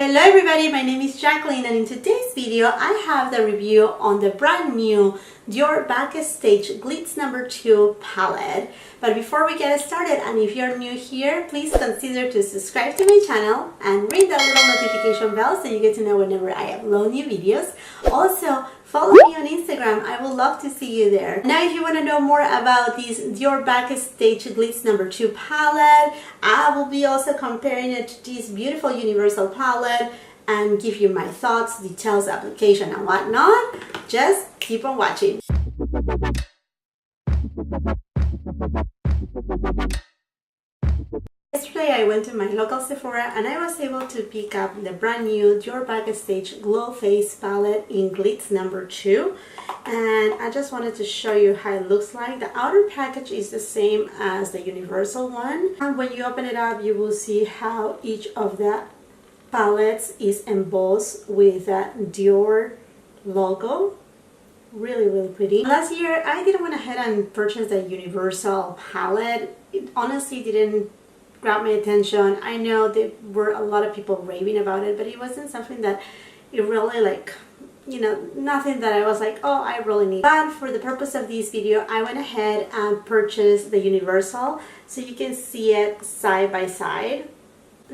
Hello everybody, my name is Jaclyn, and in today's video I have the review on the brand new DIOR Backstage Glitz number 2 palette. But before we get started, and if you're new here, please consider to subscribe to my channel and ring that little notification bell so you get to know whenever I upload new videos. Also, follow me on Instagram. I would love to see you there. Now, if you want to know more about this DIOR Backstage Glitz number 2 palette, I will be also comparing it to this beautiful universal palette and give you my thoughts, details, application, and whatnot. Just keep on watching. Yesterday I went to my local Sephora and I was able to pick up the brand new DIOR Backstage Glow Face palette in Glitz number 2, and I just wanted to show you how it looks like. The outer package is the same as the universal one, and when you open it up you will see how each of the palettes is embossed with a DIOR logo. Really pretty. Last year I didn't went ahead and purchase the universal palette. It honestly didn't grab my attention. I know there were a lot of people raving about it, but it wasn't something that it really, like, you know, nothing that I was like, oh, I really need. But for the purpose of this video, I went ahead and purchased the universal so you can see it side by side.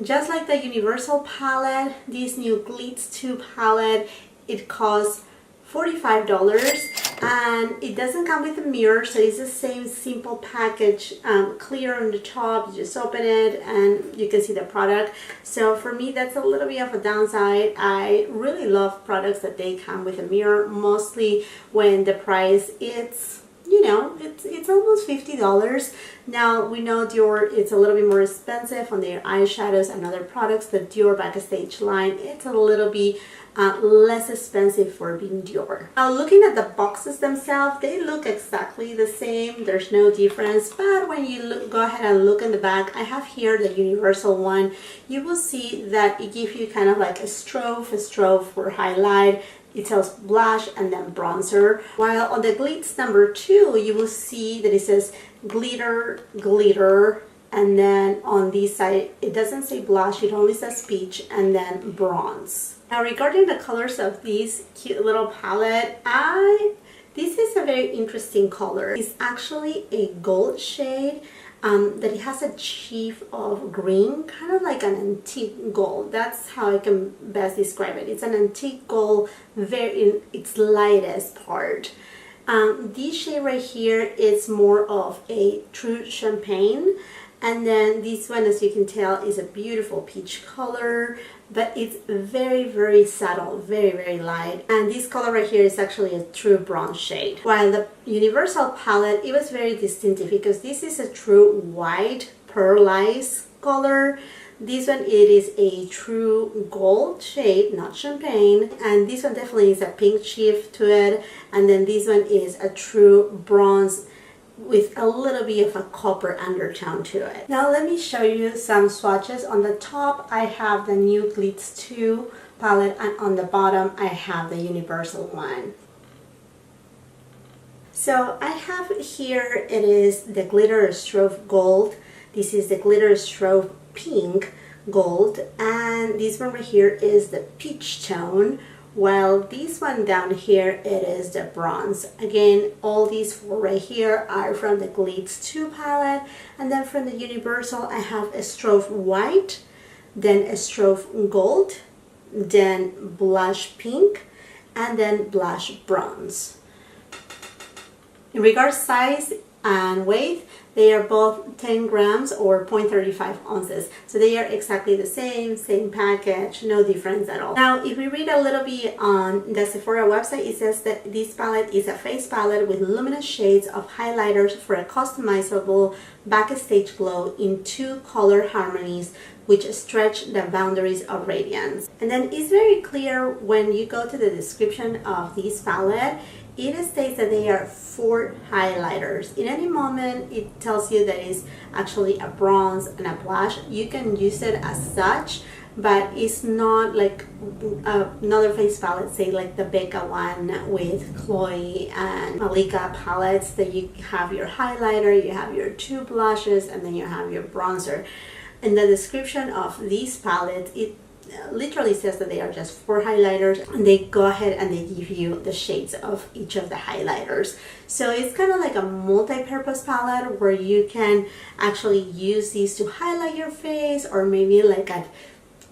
Just like the universal palette, this new Glitz 2 palette, it costs $45, and it doesn't come with a mirror, so it's the same simple package, clear on the top. You just open it and you can see the product. So for me, that's a little bit of a downside. I really love products that they come with a mirror, mostly when the price is, you know, it's almost $50. Now we know DIOR, it's a little bit more expensive on their eyeshadows and other products. The DIOR Backstage line, it's a little bit less expensive for being DIOR. Now, looking at the boxes themselves, they look exactly the same. There's no difference. But when you go ahead and look in the back, I have here the universal one. You will see that it gives you kind of like a strobe for highlight. It tells blush and then bronzer. While on the Glitz number 2, you will see that it says glitter, and then on this side it doesn't say blush, it only says peach and then bronze. Now, regarding the colors of this cute little palette, this is a very interesting color. It's actually a gold shade that it has a sheaf of green, kind of like an antique gold. That's how I can best describe it. It's an antique gold, very in its lightest part. This shade right here is more of a true champagne, and then this one, as you can tell, is a beautiful peach color, but it's very subtle, very light. And this color right here is actually a true bronze shade. While the universal palette, it was very distinctive because this is a true white pearlized color. This one, it is a true gold shade, not champagne, and this one definitely is a pink shift to it, and then this one is a true bronze with a little bit of a copper undertone to it. Now let me show you some swatches. On the top I have the new Glitz 2 palette, and on the bottom I have the universal one. So I have here, it is the glitter strobe gold, this is the glitter strobe pink gold, and this one right here is the peach tone, while this one down here, it is the bronze. Again, all these four right here are from the Glitz 2 palette, and then from the universal I have a strobe white, then a strobe gold, then blush pink, and then blush bronze. In regards size and weight, they are both 10 grams or 0.35 ounces. So they are exactly the same package, no difference at all. Now, if we read a little bit on the Sephora website, it says that this palette is a face palette with luminous shades of highlighters for a customizable backstage glow in 2 color harmonies which stretch the boundaries of radiance. And then it's very clear when you go to the description of this palette, it states that they are 4 highlighters. In any moment, it tells you that it's actually a bronze and a blush. You can use it as such, but it's not like another face palette, say like the Becca one with Chloe and Malika palettes, that you have your highlighter, you have your 2 blushes, and then you have your bronzer. In the description of these palettes, it literally says that they are just 4 highlighters, and they go ahead and they give you the shades of each of the highlighters. So it's kind of like a multi-purpose palette where you can actually use these to highlight your face, or maybe like a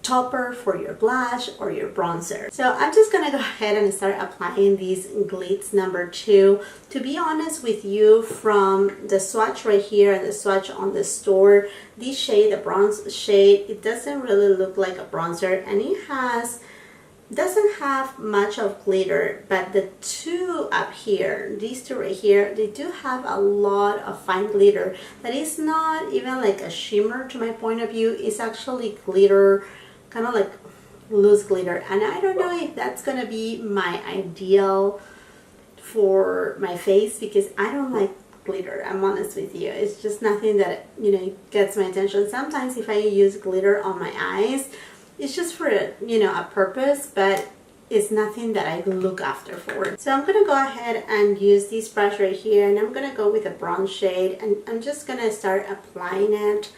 topper for your blush or your bronzer. So I'm just gonna go ahead and start applying these Glitz number 2. To be honest with you, from the swatch right here and the swatch on the store, this shade, the bronze shade, it doesn't really look like a bronzer, and it doesn't have much of glitter, but the 2 up here, these 2 right here, they do have a lot of fine glitter that is not even like a shimmer to my point of view. It's actually glitter, kind of like loose glitter, and I don't know if that's gonna be my ideal for my face, because I don't like glitter. I'm honest with you, it's just nothing that, you know, gets my attention. Sometimes if I use glitter on my eyes, it's just for a, you know, a purpose, but it's nothing that I look after for. So I'm gonna go ahead and use this brush right here, and I'm gonna go with a bronze shade, and I'm just gonna start applying it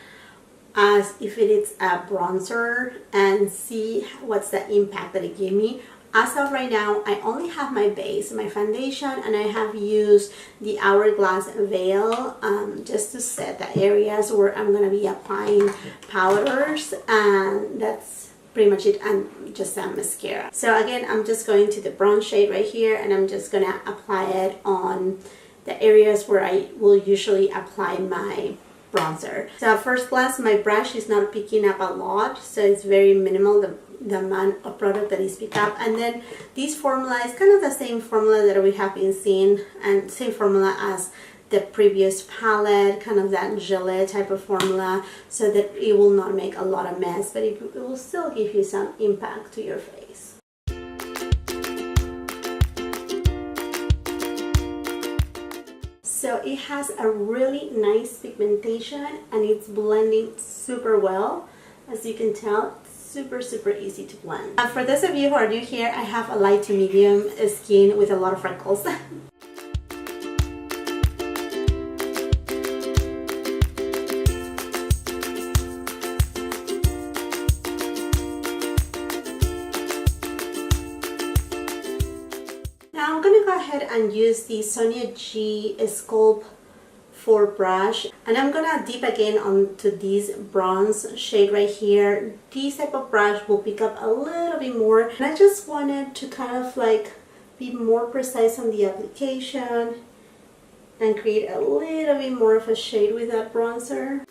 as if it is a bronzer and see what's the impact that it gave me. As of right now, I only have my base, my foundation, and I have used the Hourglass Veil just to set the areas where I'm going to be applying powders, and that's pretty much it, and just a mascara. So again, I'm just going to the bronze shade right here, and I'm just going to apply it on the areas where I will usually apply my bronzer. So at first glance, my brush is not picking up a lot, so it's very minimal, the amount of product that is picked up. And then this formula is kind of the same formula that we have been seeing, and same formula as the previous palette, kind of that gelée type of formula, so that it will not make a lot of mess, but it will still give you some impact to your face. So it has a really nice pigmentation, and it's blending super well. As you can tell, super easy to blend. For those of you who are new here, I have a light to medium skin with a lot of freckles. Now I'm going to go ahead and use the Sonia G Sculpt 4 brush, and I'm going to dip again onto this bronze shade right here. This type of brush will pick up a little bit more, and I just wanted to kind of like be more precise on the application and create a little bit more of a shade with that bronzer.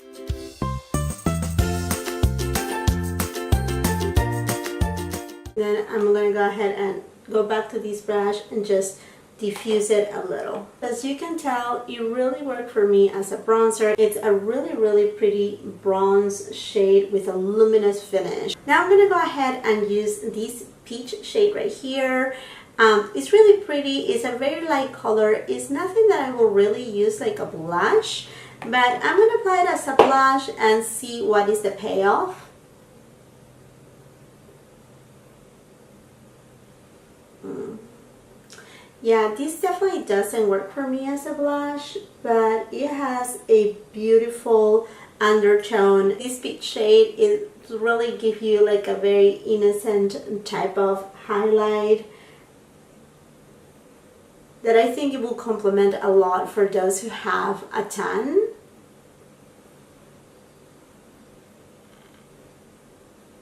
Then I'm going to go ahead and go back to this brush and just diffuse it a little. As you can tell, it really worked for me as a bronzer. It's a really pretty bronze shade with a luminous finish. Now I'm going to go ahead and use this peach shade right here. It's really pretty. It's a very light color. It's nothing that I will really use like a blush, but I'm going to apply it as a blush and see what is the payoff. Yeah, this definitely doesn't work for me as a blush, but it has a beautiful undertone. This peach shade, it really gives you like a very innocent type of highlight that I think it will complement a lot for those who have a tan.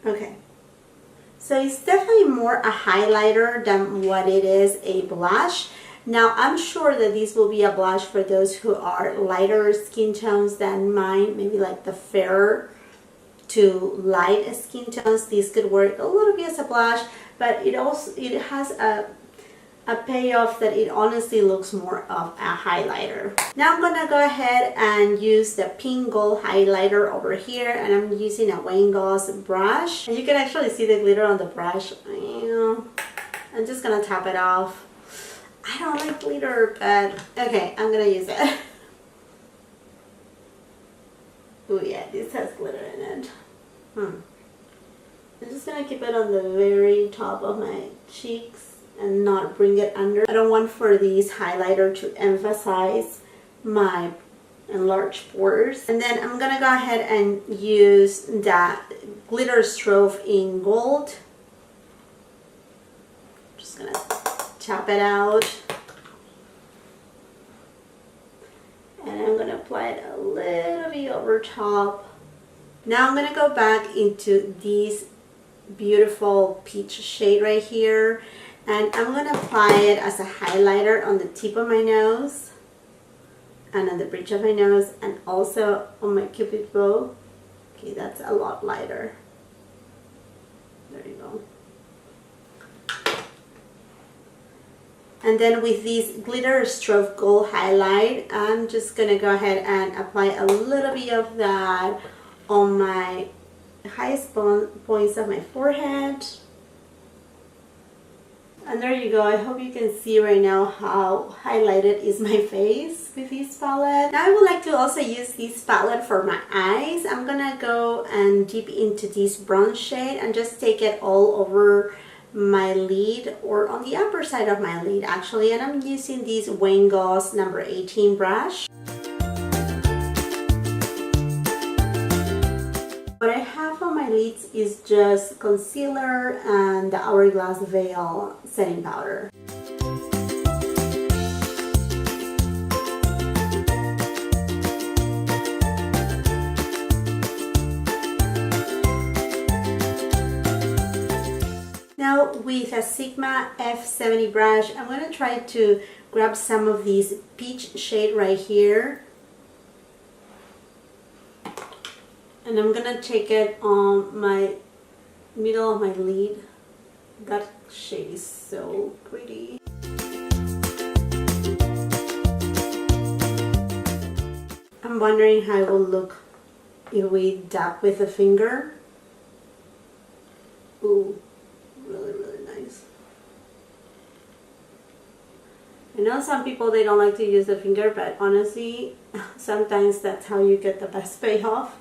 Okay. So it's definitely more a highlighter than what it is a blush. Now I'm sure that this will be a blush for those who are lighter skin tones than mine, maybe like the fairer to light skin tones. This could work a little bit as a blush, but it has a payoff that it honestly looks more of a highlighter. Now I'm gonna go ahead and use the pink gold highlighter over here, and I'm using a Wayne Goss brush, and you can actually see the glitter on the brush. I'm just gonna tap it off. I don't like glitter, but okay, I'm gonna use it. Oh yeah, this has glitter in it. I'm just gonna keep it on the very top of my cheeks and not bring it under. I don't want for this highlighter to emphasize my and large pores. And then I'm gonna go ahead and use that glitter strobe in gold. Just gonna tap it out. And I'm gonna apply it a little bit over top. Now I'm gonna go back into this beautiful peach shade right here. And I'm gonna apply it as a highlighter on the tip of my nose. And on the bridge of my nose, and also on my cupid bow. Okay, that's a lot lighter. There you go. And then with this glitter strobe gold highlight, I'm just gonna go ahead and apply a little bit of that on my highest points of my forehead. And there you go. I hope you can see right now how highlighted is my face with this palette. Now I would like to also use this palette for my eyes. I'm gonna go and dip into this bronze shade and just take it all over my lid, or on the upper side of my lid actually. And I'm using this Wayne Goss number 18 brush. What I have on my lids is just concealer and the Hourglass Veil setting powder. Now with a Sigma F70 brush, I'm going to try to grab some of this peach shade right here. And I'm gonna take it on my middle of my lid. That shade is so pretty. I'm wondering how it will look if we dab with a finger. Ooh, really, really nice. I know some people, they don't like to use the finger, but honestly, sometimes that's how you get the best payoff.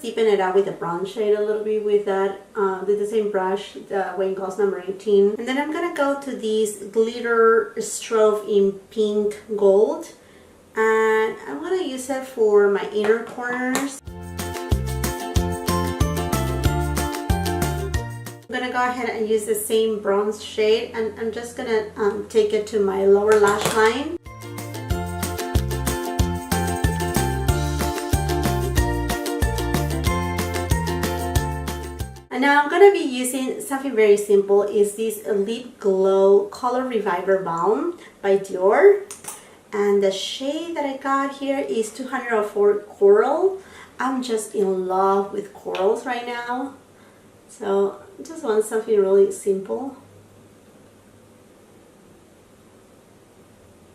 Deepen it out with the bronze shade a little bit with that, with the same brush, the Wayne Goss number 18. And then I'm gonna go to this glitter strobe in pink gold, and I'm gonna use it for my inner corners. I'm gonna go ahead and use the same bronze shade, and I'm just gonna take it to my lower lash line. And now I'm going to be using something very simple. Is this Lip Glow Color Reviver Balm by Dior. And the shade that I got here is 204 Coral. I'm just in love with corals right now. So I just want something really simple.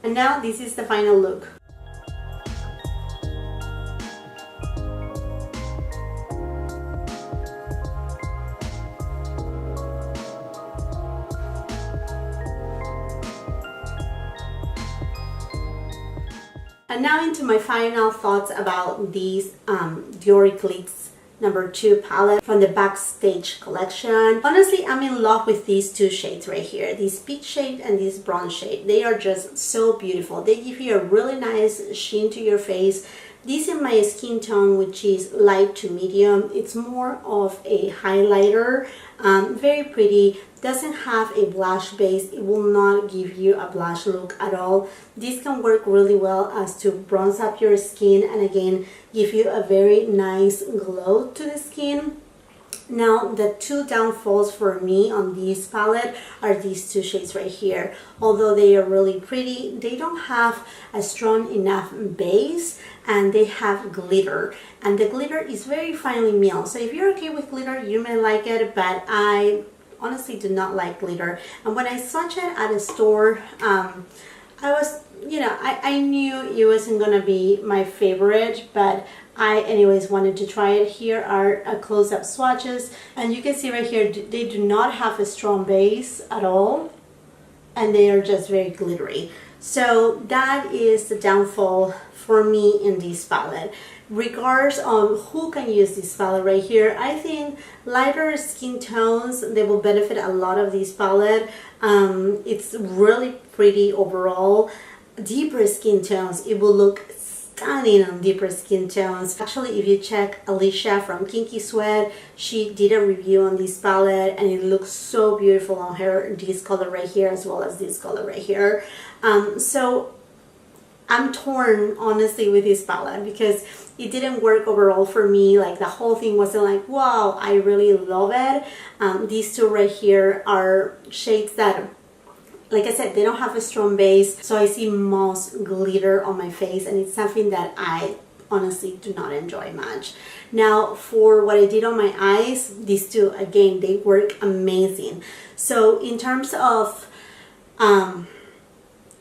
And now this is the final look. And now into my final thoughts about these Dior Glitz number 2 palette from the Backstage collection. Honestly, I'm in love with these two shades right here, this peach shade and this bronze shade. They are just so beautiful. They give you a really nice sheen to your face. This is my skin tone, which is light to medium. It's more of a highlighter, very pretty. Doesn't have a blush base. It will not give you a blush look at all. This can work really well as to bronze up your skin and again give you a very nice glow to the skin. Now the two downfalls for me on this palette are these two shades right here. Although they are really pretty, they don't have a strong enough base and they have glitter, and the glitter is very finely milled. So if you're okay with glitter, you may like it, but I honestly do not like glitter. And when I swatched it at a store, I was, I knew it wasn't gonna be my favorite, but I anyways wanted to try it. Here are a close-up swatches, and you can see right here they do not have a strong base at all, and they are just very glittery. So that is the downfall for me in this palette. Regardless on who can use this palette right here, I think lighter skin tones, they will benefit a lot of this palette. It's really pretty overall. Deeper skin tones, it will look stunning on deeper skin tones. Actually, if you check Alicia from Kinky Sweat, she did a review on this palette and it looks so beautiful on her, this color right here as well as this color right here. So I'm torn honestly with this palette because it didn't work overall for me. Like the whole thing wasn't like, wow, I really love it. These two right here are shades that, like I said, they don't have a strong base, so I see most glitter on my face, and it's something that I honestly do not enjoy much. Now for what I did on my eyes, these two, again, they work amazing. So in terms of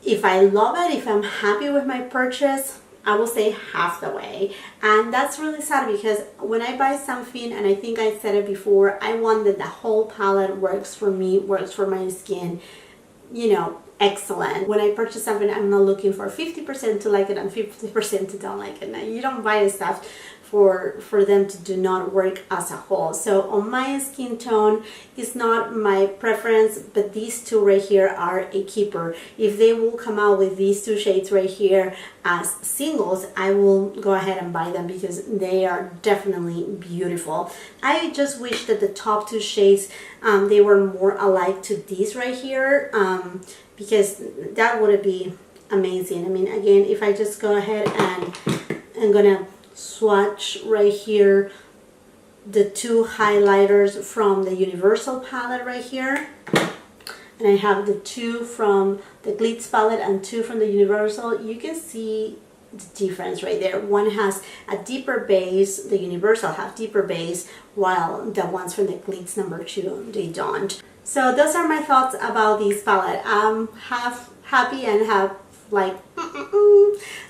if I love it, if I'm happy with my purchase, I will say half the way. And that's really sad because when I buy something, and I think I said it before, I want that the whole palette works for me, works for my skin, you know, excellent. When I purchase something, I'm not looking for 50% to like it and 50% to don't like it. Now, you don't buy stuff for them to do not work as a whole. So on my skin tone, it's not my preference, but these two right here are a keeper. If they will come out with these two shades right here as singles, I will go ahead and buy them because they are definitely beautiful. I just wish that the top two shades, they were more alike to these right here, because that would be amazing. I mean, again, if I just go ahead and I'm gonna swatch right here the two highlighters from the Universal palette right here, and I have the two from the Glitz palette and two from the Universal. You can see the difference right there. One has a deeper base, the Universal have deeper base, while the ones from the Glitz number 2, they don't. So those are my thoughts about this palette. I'm half happy and half like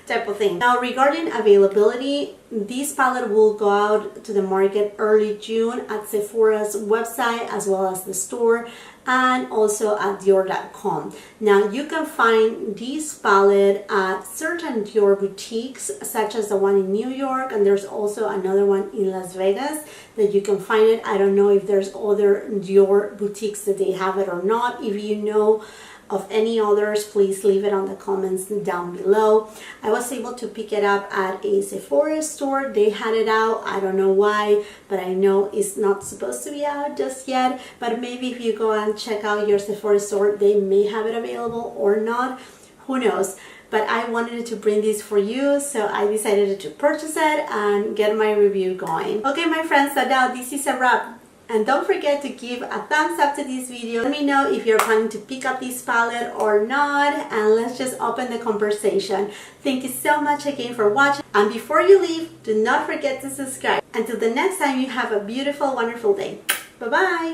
type of thing. Now regarding availability, this palette will go out to the market early June at Sephora's website as well as the store, and also at DIOR.com. Now you can find this palette at certain DIOR boutiques such as the one in New York, and there's also another one in Las Vegas that you can find it. I don't know if there's other DIOR boutiques that they have it or not. If you know of any others, please leave it on the comments down below. I was able to pick it up at a Sephora store. They had it out. I don't know why, but I know it's not supposed to be out just yet. But maybe if you go and check out your Sephora store, they may have it available or not. Who knows? But I wanted to bring this for you, so I decided to purchase it and get my review going. Okay, my friends, so now this is a wrap. And don't forget to give a thumbs up to this video. Let me know if you're planning to pick up this palette or not, and let's just open the conversation. Thank you so much again for watching, and before you leave, do not forget to subscribe. Until the next time, you have a beautiful, wonderful day. Bye-bye!